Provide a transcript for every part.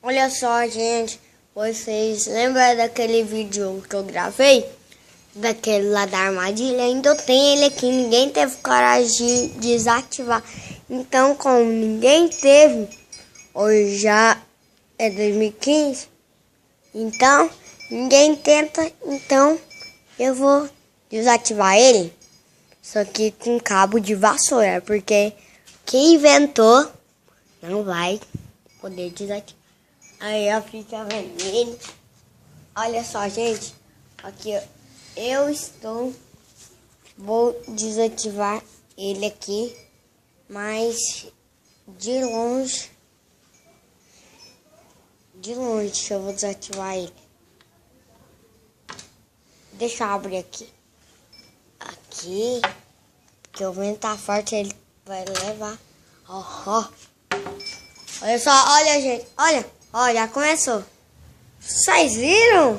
Olha só, gente, vocês lembram daquele vídeo que eu gravei? Daquele lá da armadilha? Ainda tem ele aqui, ninguém teve coragem de desativar. Então, como ninguém teve, hoje já é 2015, então ninguém tenta, então eu vou desativar ele. Só que com cabo de vassoura, porque quem inventou não vai poder desativar. Aí ó, fica vermelho. Olha só, gente. Aqui vou desativar ele aqui, mas de longe que eu vou desativar ele. Deixa eu abrir aqui. Aqui, que o vento tá forte, ele vai levar. Ó. Olha só, olha, gente. Olha, começou. Vocês viram?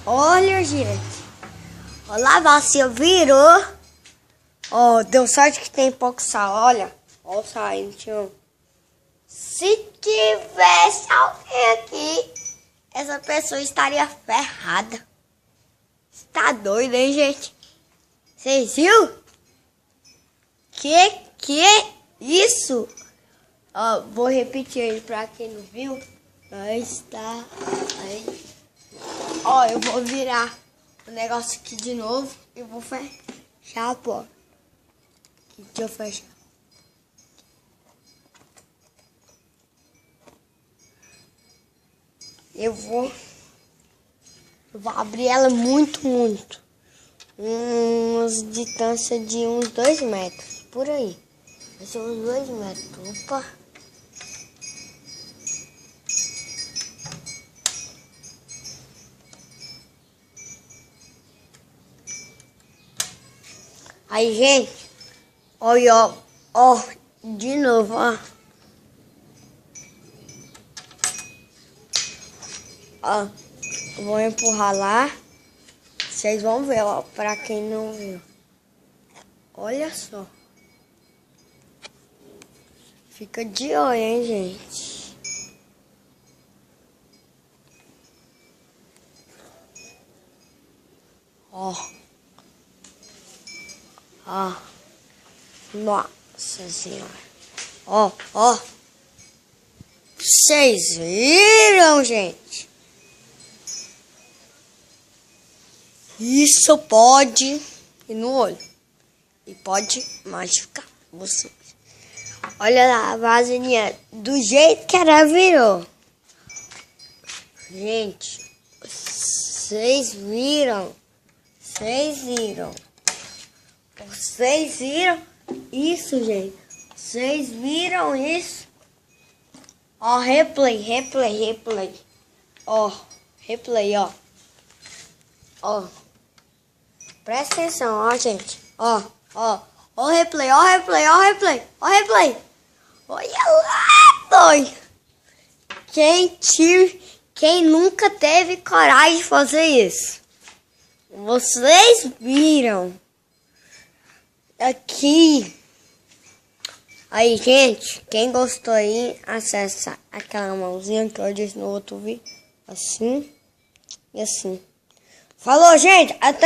Olha, gente. Olha lá, a bacia virou. Ó, deu sorte que tem pouco sal. Olha o sal, tio. Se tivesse alguém aqui, essa pessoa estaria ferrada. Tá doido, hein, gente? Vocês viram? Que isso? Ó, vou repetir ele pra quem não viu. Aí está. Aí. Ó, eu vou virar o negócio aqui de novo e vou fechar a porta. Deixa eu fechar. Eu vou abrir ela muito. Umas distância de uns 2 metros. Por aí. Vai ser uns 2 metros. Opa. Aí, gente. Olha, ó. De novo, ó. Ó. Eu vou empurrar lá. Vocês vão ver, ó. Pra quem não viu. Olha só. Fica de olho, hein, gente. Ó. Nossa Senhora. Ó. Vocês viram, gente? Isso pode ir no olho. E pode machucar vocês. Olha lá, a vasilhinha do jeito que ela virou. Gente, vocês viram? Vocês viram isso, gente? Vocês viram isso? Ó, replay. Ó, replay, ó. Ó. Presta atenção, ó, gente. Ó, replay. Olha lá, doido. Quem nunca teve coragem de fazer isso? Vocês viram? Aqui. Aí, gente, quem gostou aí, acessa aquela mãozinha que eu disse no outro vídeo. Assim e assim. Falou, gente. Até